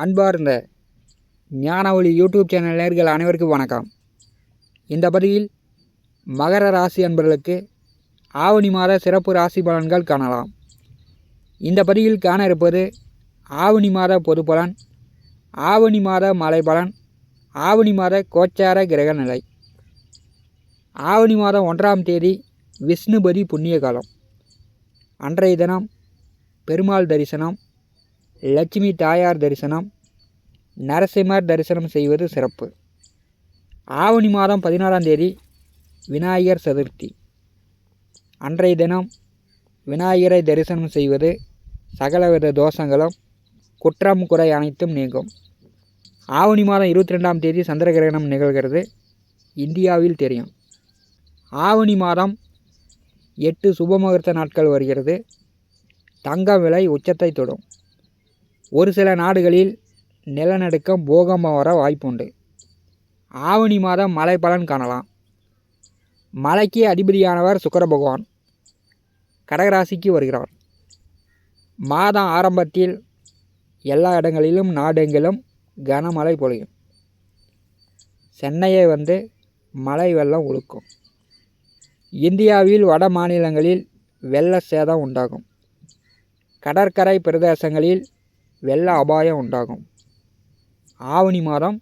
அன்பார்ந்த ஞான ஒளி யூடியூப் சேனல் நேயர்கள் அனைவருக்கும் வணக்கம். இந்த பதிவில் மகர ராசி அன்பர்களுக்கு ஆவணி மாத சிறப்பு ராசி பலன்கள் காணலாம். இந்த பதிவில் காண இருப்பது ஆவணி மாத பொது பலன், ஆவணி மாத மலை பலன், ஆவணி மாத கோச்சார கிரக நிலை. ஆவணி மாதம் 1ஆம் தேதி விஷ்ணுபதி புண்ணிய காலம். அன்றைய தினம் பெருமாள் தரிசனம், லட்சுமி தாயார் தரிசனம், நரசிம்மர் தரிசனம் செய்வது சிறப்பு. ஆவணி மாதம் 14ஆம் தேதி விநாயகர் சதுர்த்தி. அன்றைய தினம் விநாயகரை தரிசனம் செய்வது சகலவித தோஷங்களும் குற்றம் குறை அனைத்தும் நீங்கும். ஆவணி மாதம் 22ஆம் தேதி சந்திர கிரகணம் நிகழ்கிறது. இந்தியாவில் தெரியும். ஆவணி மாதம் 8 சுபமுகூர்த்த நாட்கள் வருகிறது. தங்கம் விலை உச்சத்தை தொடும். ஒரு சில நாடுகளில் நிலநடுக்கம், பூகம்பம் வர வாய்ப்புண்டு. ஆவணி மாதம் மழை பலன் காணலாம். மழைக்கு அதிபதியானவர் சுக்கிர பகவான் கடகராசிக்கு வருகிறார். மாதம் ஆரம்பத்தில் எல்லா இடங்களிலும் நாடெங்கிலும் கனமழை பொழியும். சென்னையை மழை வெள்ளம் உழுக்கும். இந்தியாவில் வட மாநிலங்களில் வெள்ள சேதம் உண்டாகும். கடற்கரை பிரதேசங்களில் வெள்ள அபாயம் உண்டாகும். ஆவணி மாதம்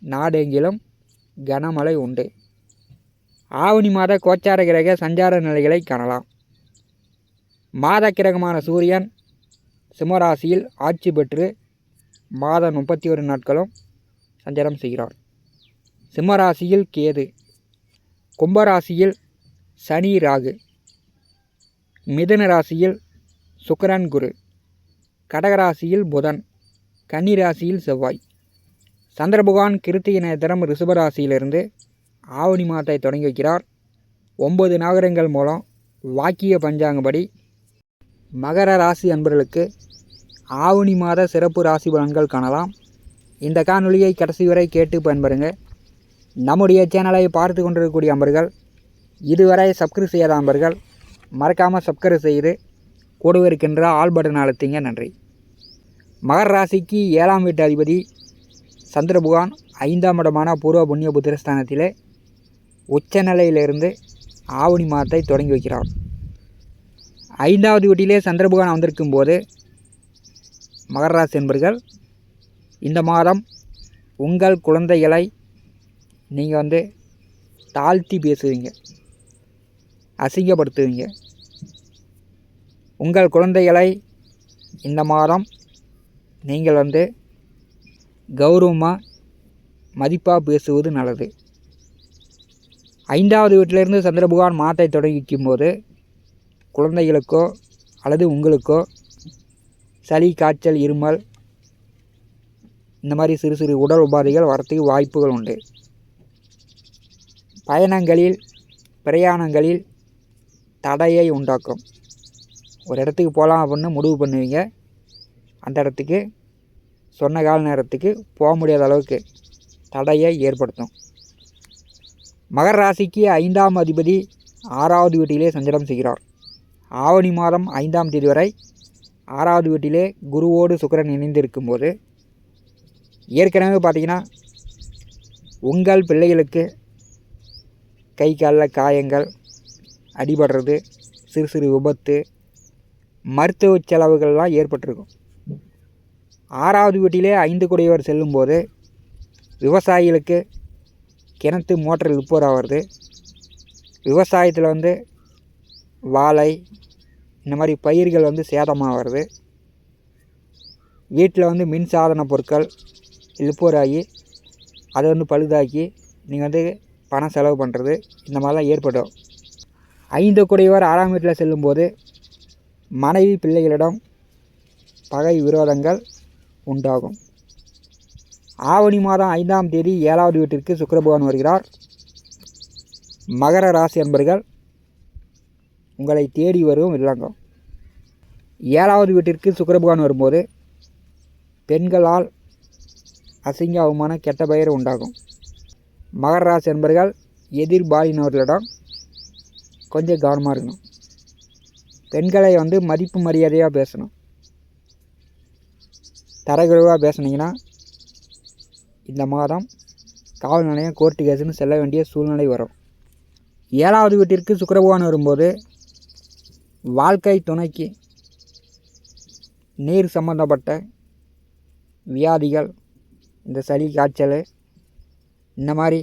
நாடெங்கிலும் கனமழை உண்டு. ஆவணி மாத கோச்சார கிரக சஞ்சார நிலைகளை காணலாம். மாத கிரகமான சூரியன் சிம்மராசியில் ஆட்சி பெற்று மாதம் 31 நாட்களும் சஞ்சாரம் செய்கிறார். சிம்மராசியில் கேது, கும்பராசியில் சனி ராகு, மிதுன ராசியில் சுக்கிரன் குரு, கடகராசியில் புதன், கன்னிராசியில் செவ்வாய். சந்திர பகவான் கிருத்திகை நட்சத்திரம் ரிஷபராசியிலிருந்து ஆவணி மாதத்தை தொடங்கி வைக்கிறார். 9 நகரங்கள் மூலம் வாக்கிய பஞ்சாங்கப்படி மகர ராசி அன்பர்களுக்கு ஆவணி மாத சிறப்பு ராசி பலன்கள் காணலாம். இந்த காணொலியை கடைசி வரை கேட்டு பயன்பெறுங்க. நம்முடைய சேனலை பார்த்து கொண்டிருக்கக்கூடிய அன்பர்கள், இதுவரை சப்ஸ்கிரைப் செய்யாத அன்பர்கள் மறக்காமல் சப்ஸ்கிரைப் செய்து கூடவே இருக்கின்ற ஆல் பட்டன் அழுத்திங்க. நன்றி. மகர ராசிக்கு 7ஆம் வீட்டு அதிபதி சந்திர பகவான் 5ஆம் இடமான பூர்வ புண்ணிய புத்திரஸ்தானத்திலே உச்சநிலையிலிருந்து ஆவணி மாதத்தை தொடங்கி வைக்கிறார். 5வது வீட்டிலே சந்திர பகவான் வந்திருக்கும் போது மகர ராசி என்பர்கள் இந்த மாதம் உங்கள் குழந்தைகளை நீங்கள் தாழ்த்தி பேசுவீங்க, அசிங்கப்படுத்துவீங்க. உங்கள் குழந்தைகளை இந்த மாதம் நீங்கள் கௌரவமாக மதிப்பாக பேசுவது நல்லது. 5வது வீட்டிலிருந்து சந்திர பகவான் மாதத்தை தொடங்கிக்கும் போது குழந்தைகளுக்கோ அல்லது உங்களுக்கோ சளி, காய்ச்சல், இருமல் இந்த மாதிரி சிறு சிறு உடல் உபாதைகள் வரத்துக்கு வாய்ப்புகள் உண்டு. பயணங்களில், பிரயாணங்களில் தடையை உண்டாக்கும். ஒரு இடத்துக்கு போகலாம் அப்படின்னு முடிவு பண்ணுவீங்க. அந்த இடத்துக்கு சொன்ன கால நேரத்துக்கு போக முடியாத அளவுக்கு தடையை ஏற்படுத்தும். மகர ராசிக்கு 5ஆம் அதிபதி 6வது வீட்டிலே சஞ்சாரம் செய்கிறார். ஆவணி மாதம் 5ஆம் தேதி வரை 6வது வீட்டிலே குருவோடு சுக்கிரன் இணைந்திருக்கும் போது ஏற்கனவே பார்த்திங்கன்னா உங்கள் பிள்ளைகளுக்கு கை காலில் காயங்கள், அடிபடுறது, சிறு சிறு விபத்து, மருத்துவ செலவுகள்லாம் ஏற்பட்டிருக்கும். 6வது வீட்டிலே 5 குடையவர் செல்லும்போது விவசாயிகளுக்கு கிணத்து மோட்டர் ரிப்பேர் ஆகிறது. விவசாயத்தில் வாழை இந்த மாதிரி பயிர்கள் சேதமாகிறது. வீட்டில் மின்சாதன பொருட்கள் ரிப்பேர் ஆகி அதை பழுதாக்கி நீங்கள் பணம் செலவு பண்ணுறது இந்த மாதிரிலாம் ஏற்படும். 5 குடையவர் 6ஆம் வீட்டில் செல்லும்போது மனைவி பிள்ளைகளிடம் பகை விரோதங்கள் உண்டாகும். ஆவணி மாதம் 5ஆம் தேதி 7வது வீட்டிற்கு சுக்கிர பகவான் வருகிறார். மகர ராசி அன்பர்கள் உங்களை தேடி வரும் இல்லங்கம். 7வது வீட்டிற்கு சுக்கிர பகவான் வரும்போது பெண்களால் அசிங்க, அவமான, கெட்ட பெயர் உண்டாகும். மகர ராசி அன்பர்கள் எதிர்பாலினவர்களிடம் கொஞ்சம் கவனமாக இருக்கணும். பெண்களை மதிப்பு மரியாதையாக பேசணும். தரக்குறைவாக பேசுனீங்கன்னா இந்த மாதம் காவல் நிலையம் கோர்ட்டு கேஸுன்னு செல்ல வேண்டிய சூழ்நிலை வரும். 7வது வீட்டிற்கு சுக்கிர பகவான் வரும்போது வாழ்க்கை துணைக்கு நீர் சம்பந்தப்பட்ட வியாதிகள், இந்த சளி காய்ச்சல், இந்த மாதிரி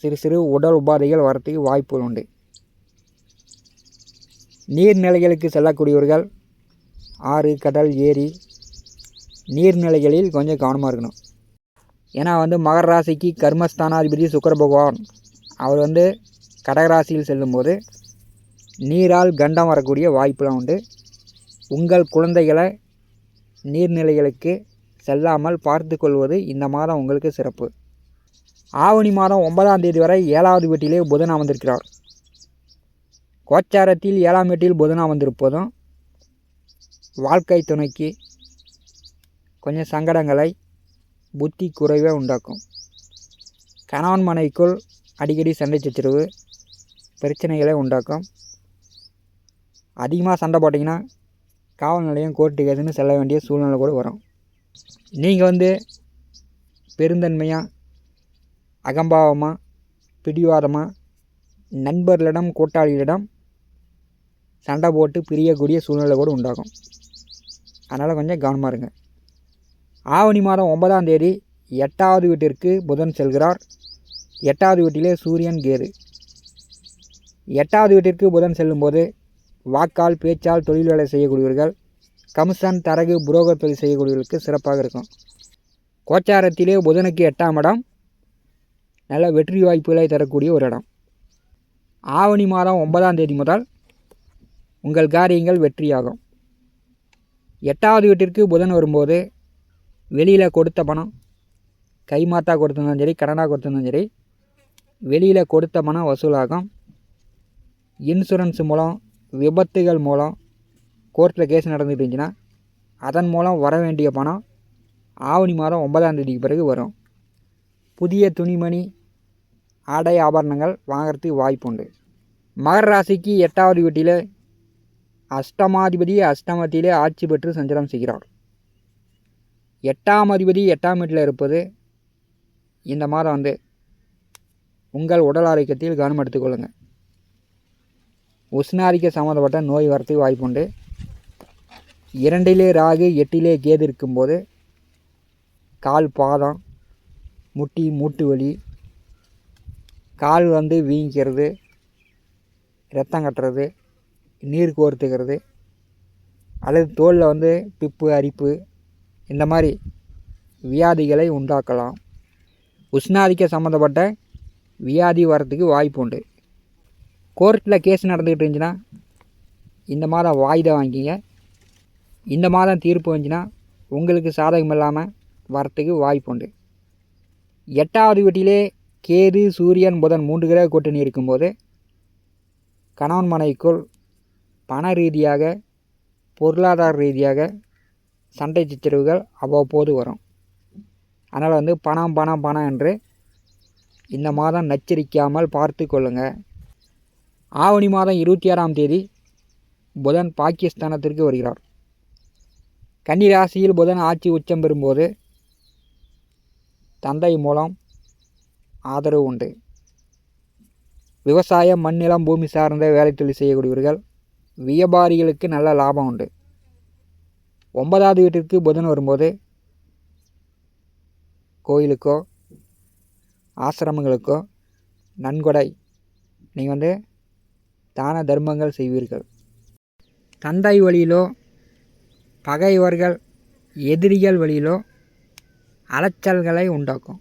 சிறு சிறு உடல் உபாதைகள் வரத்துக்கு வாய்ப்புகள் உண்டு. நீர்நிலைகளுக்கு செல்லக்கூடியவர்கள் ஆறு, கடல், ஏரி, நீர்நிலைகளில் கொஞ்சம் கவனமாக இருக்கணும். ஏன்னா மகர ராசிக்கு கர்மஸ்தானாதிபதி சுக்கிர பகவான் அவர் கடகராசியில் செல்லும்போது நீரால் கண்டம் வரக்கூடிய வாய்ப்புலாம் உண்டு. உங்கள் குழந்தைகளை நீர்நிலைகளுக்கு செல்லாமல் பார்த்து கொள்வது இந்த மாதம் உங்களுக்கு சிறப்பு. ஆவணி மாதம் 9ஆம் தேதி வரை 7வது வீட்டிலே புதன் அமர்ந்திருக்கிறார். கோச்சாரத்தில் 7ஆம் வீட்டில் புதன் அமர்ந்திருப்பதும் வாழ்க்கை துணைக்கு கொஞ்சம் சங்கடங்களை, புத்தி குறைவை உண்டாக்கும். கணவன் மனைவிக்குள் அடிக்கடி சண்டை சச்சரவு, பிரச்சனைகளை உண்டாக்கும். அதிகமாக சண்டை போட்டிங்கன்னா காவல் நிலையம் கோர்ட்டு கேஸுன்னு செல்ல வேண்டிய சூழ்நிலை கூட வரும். நீங்கள் பெருந்தன்மையாக, அகம்பாவமாக, பிடிவாதமாக நண்பர்களிடம், கூட்டாளிகளிடம் சண்டை போட்டு பிரியக்கூடிய சூழ்நிலை கூட உண்டாகும். அதனால் கொஞ்சம் கவனமாக இருங்க. ஆவணி மாதம் 9ஆம் தேதி 8வது வீட்டிற்கு புதன் செல்கிறார். 8வது வீட்டிலே சூரியன், கேது. 8வது வீட்டிற்கு புதன் செல்லும்போது வாக்கால், பேச்சால் தொழில் வேலை செய்யக்கூடியவர்கள், கமிஷன், தரகு, புரோக்கர் தொழில் செய்யக்கூடியவர்களுக்கு சிறப்பாக இருக்கும். கோச்சாரத்திலே புதனுக்கு 8ஆம் இடம் நல்ல வெற்றி வாய்ப்புகளை தரக்கூடிய ஒரு இடம். ஆவணி மாதம் 9ஆம் தேதி முதல் உங்கள் காரியங்கள் வெற்றியாகும். 8வது வீட்டிற்கு புதன் வரும்போது வெளியில் கொடுத்த பணம், கைமாத்தா கொடுத்துருந்தாலும் சரி, கடனாக கொடுத்துருந்தாலும் சரி, வெளியில் கொடுத்த பணம் வசூலாகும். இன்சூரன்ஸ் மூலம், விபத்துகள் மூலம் கோர்ட்டில் கேஸ் நடந்துட்டு இருந்துச்சுன்னா அதன் மூலம் வர வேண்டிய பணம் ஆவணி மாதம் 9ஆம் தேதிக்கு பிறகு வரும். புதிய துணிமணி, ஆடை, ஆபரணங்கள் வாங்கிறதுக்கு வாய்ப்பு உண்டு. மகர ராசிக்கு 8வது வீட்டில் அஷ்டமாதிபதி அஷ்டமத்திலே ஆட்சி பெற்று சஞ்சாரம் செய்கிறார். 8ஆம் அதிபதி 8ஆம் வீட்டில் இருப்பது இந்த மாதம் உங்கள் உடல் ஆரோக்கியத்தில் கவனம் எடுத்துக்கொள்ளுங்கள். உஷ்ணாதிக்க சம்மந்தப்பட்ட நோய் வரத்துக்கு வாய்ப்பு உண்டு. 2லே ராகு, 8லே கேது இருக்கும்போது கால், பாதம், முட்டி, மூட்டு வலி, கால் வீங்கிக்கிறது, ரத்தம் கட்டுறது, நீர் கோர்த்துக்கிறது, அல்லது தோலில் பிப்பு, அரிப்பு, இந்த மாதிரி வியாதிகளை உண்டாக்கலாம். உஷ்ணாதிக்க சம்மந்தப்பட்ட வியாதி வரத்துக்கு வாய்ப்பு உண்டு. கோர்ட்டில் கேஸ் நடந்துக்கிட்டு இருந்துச்சுன்னா இந்த மாதம் வாய்தா வாங்கிங்க. இந்த மாதம் தீர்ப்பு வந்துச்சுன்னா உங்களுக்கு சாதகம் இல்லாமல் வரத்துக்கு வாய்ப்பு உண்டு. 8வது வீட்டிலே கேது, சூரியன், புதன் 3 கிரக கூட்டணி இருக்கும்போது கணவன் மனைவிக்குள் பண ரீதியாக, பொருளாதார ரீதியாக சண்டை சச்சரவுகள் அவ்வப்போது வரும். அதனால் பணம் பணம் பணம் என்று இந்த மாதம் நச்சரிக்காமல் பார்த்து கொள்ளுங்கள். ஆவணி மாதம் 26ஆம் தேதி புதன் பாகிஸ்தானத்திற்கு வருகிறார். கன்னி ராசியில் புதன் ஆட்சி உச்சம் பெறும்போது தந்தை மூலம் ஆதரவு உண்டு. விவசாயம், மண், நிலம், பூமி சார்ந்த வேலை தொழில் செய்யக்கூடியவர்கள், வியாபாரிகளுக்கு நல்ல லாபம் உண்டு. 9வது வீட்டிற்கு புதன் வரும்போது கோயிலுக்கோ ஆசிரமங்களுக்கோ நன்கொடை நீங்கள் தான தர்மங்கள் செய்வீர்கள். தந்தை வழியிலோ, பகைவர்கள், எதிரிகள் வழியிலோ அலைச்சல்களை உண்டாக்கும்.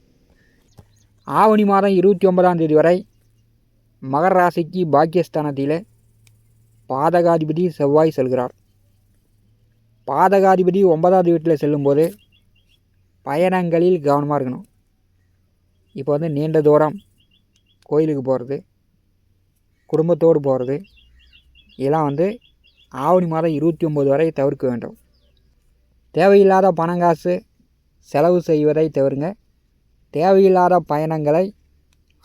ஆவணி மாதம் 29ஆம் தேதி வரை மகர ராசிக்கு பாக்கியஸ்தானத்திலே பாதகாதிபதி செவ்வாய் செல்கிறார். பாதகாதிபதி 9வது வீட்டில் செல்லும்போது பயணங்களில் கவனமாக இருக்கணும். இப்போ நீண்ட தூரம் கோயிலுக்கு போகிறது, குடும்பத்தோடு போகிறது, இதெல்லாம் ஆவணி மாதம் 29 வரை தவிர்க்க வேண்டும். தேவையில்லாத பணங்காசு செலவு செய்வதை தவிருங்க. தேவையில்லாத பயணங்களை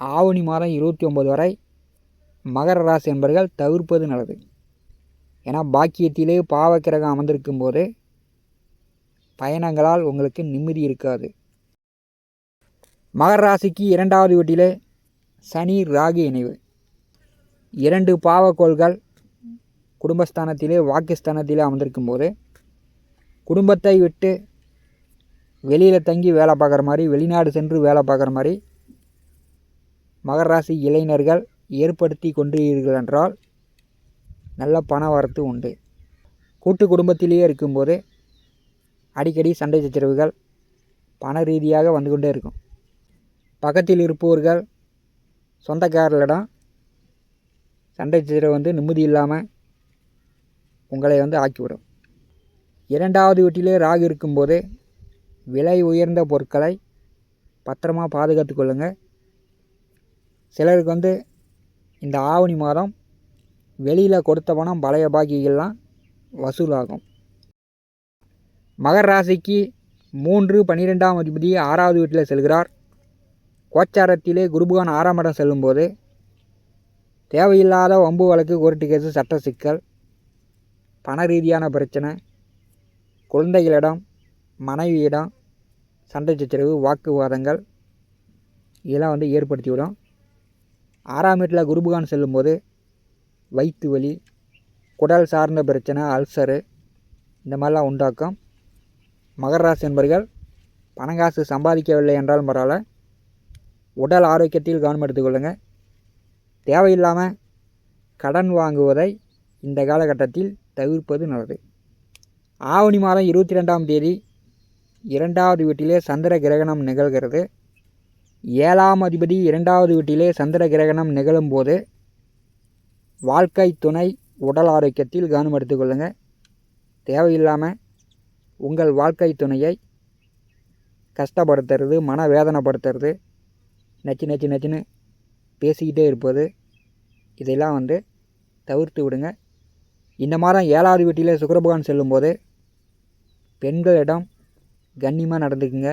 ஆவணி மாதம் 29 வரை மகர ராசி என்பவர்கள் தவிர்ப்பது நல்லது. ஏன்னா பாக்கியத்திலே பாவக்கிரகம் அமர்ந்திருக்கும் போது பயணங்களால் உங்களுக்கு நிம்மதி இருக்காது. மகர ராசிக்கு 2வது வீட்டிலே சனி ராகு இணைவு. 2 பாவக்கோள்கள் குடும்பஸ்தானத்திலே வாக்குஸ்தானத்திலே அமர்ந்திருக்கும் போது குடும்பத்தை விட்டு வெளியில் தங்கி வேலை பார்க்குற மாதிரி, வெளிநாடு சென்று வேலை பார்க்குற மாதிரி மகர ராசி இளைஞர்கள் ஏற்படுத்தி கொண்டீர்கள் என்றால் நல்ல பண வரத்து உண்டு. கூட்டு குடும்பத்திலேயே இருக்கும்போது அடிக்கடி சண்டை சச்சரவுகள் பண ரீதியாக வந்து கொண்டே இருக்கும். பக்கத்தில் இருப்பவர்கள் சொந்தக்காரர்களிடம் சண்டை சச்சரவு வந்து நிம்மதி இல்லாமல் உங்களை ஆக்கிவிடும். 2வது வீட்டிலே ராகு இருக்கும்போது விலை உயர்ந்த பொருட்களை பத்திரமாக பாதுகாத்து கொள்ளுங்கள். சிலருக்கு இந்த ஆவணி மாதம் வெளியில் கொடுத்த பணம் பழைய பாக்கிகள்லாம் வசூலாகும். மகர ராசிக்கு 3, 12ஆம் அதிபதி 6வது வீட்டில் செல்கிறார். கோச்சாரத்திலே குருபகவான் 6ஆம் இடம் செல்லும்போது தேவையில்லாத வம்பு வழக்கு, கோர்ட்டு கேஸு, சட்ட சிக்கல், பண ரீதியான பிரச்சனை, குழந்தைகளிடம் மனைவியிடம் சண்டை சச்சரவு, வாக்குவாதங்கள் இதெல்லாம் ஏற்படுத்திவிடும். 6ஆம் வீட்டில் குருபகவான் செல்லும்போது வயிற்று வலி, குடல் சார்ந்த பிரச்சனை, அல்சரு இந்த மாதிரிலாம் உண்டாக்கும். மகர ராசி என்பர்கள் பணங்காசு சம்பாதிக்கவில்லை என்றாலும் பரவாயில்ல, உடல் ஆரோக்கியத்தில் கவனம் எடுத்துக்கொள்ளுங்கள். தேவையில்லாமல் கடன் வாங்குவதை இந்த காலகட்டத்தில் தவிர்ப்பது நல்லது. ஆவணி மாதம் 22ஆம் தேதி 2வது வீட்டிலே சந்திர கிரகணம் நிகழ்கிறது. 7ஆம் அதிபதி 2வது வீட்டிலே சந்திர கிரகணம் நிகழும்போது வாழ்க்கை துணை உடல் ஆரோக்கியத்தில் கவனம் எடுத்துக்கொள்ளுங்கள். தேவையில்லாமல் உங்கள் வாழ்க்கை துணையை கஷ்டப்படுத்துறது, மன வேதனைப்படுத்துறது, நச்சுன்னு பேசிக்கிட்டே இருப்பது இதெல்லாம் தவிர்த்து விடுங்க. இந்த மாதம் 7வது வீட்டிலே சுக்கிரபகவான் செல்லும்போது பெண்களிடம் கண்ணியமாக நடந்துக்குங்க,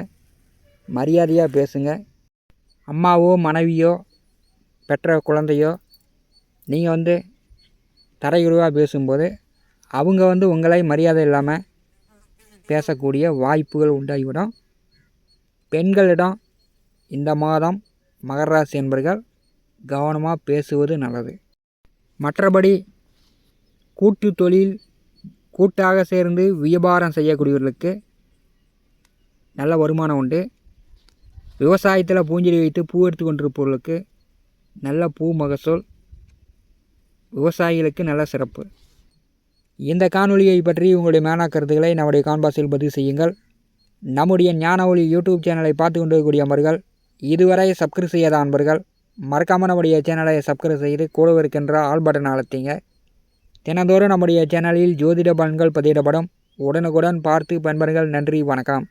மரியாதையாக பேசுங்க. அம்மாவோ மனைவியோ பெற்ற குழந்தையோ நீங்கள் தரையுறவாக பேசும்போது அவங்க உங்களை மரியாதை இல்லாமல் பேசக்கூடிய வாய்ப்புகள் உண்டாகிவிடும். பெண்களிடம் இந்த மாதம் மகர ராசி என்பர்கள் கவனமாக பேசுவது நல்லது. மற்றபடி கூட்டு தொழில், கூட்டாக சேர்ந்து வியாபாரம் செய்யக்கூடியவர்களுக்கு நல்ல வருமானம் உண்டு. விவசாயத்தில் பூஞ்செடி வைத்து பூ எடுத்து கொண்டிருப்பவர்களுக்கு நல்ல பூ மகசூல், விவசாயிகளுக்கு நல்ல சிறப்பு. இந்த காணொலியை பற்றி உங்களுடைய மேலான கருத்துக்களை நம்முடைய கான்பாஸில் பதிவு செய்யுங்கள். நம்முடைய ஞான ஒளி யூடியூப் சேனலை பார்த்து கொண்டிருக்கக்கூடிய அன்பர்கள், இதுவரை சப்ஸ்கிரைப் செய்யாத அன்பர்கள் மறக்காமல் நம்முடைய சேனலை சப்ஸ்கிரைப் செய்து கூட இருக்கின்ற ஆல் பட்டன் அழுத்திங்க. தினந்தோறும் நம்முடைய சேனலில் ஜோதிட பலன்கள் பதிவிடப்படும். உடனுக்குடன் பார்த்து பயன்பெறுங்கள். நன்றி, வணக்கம்.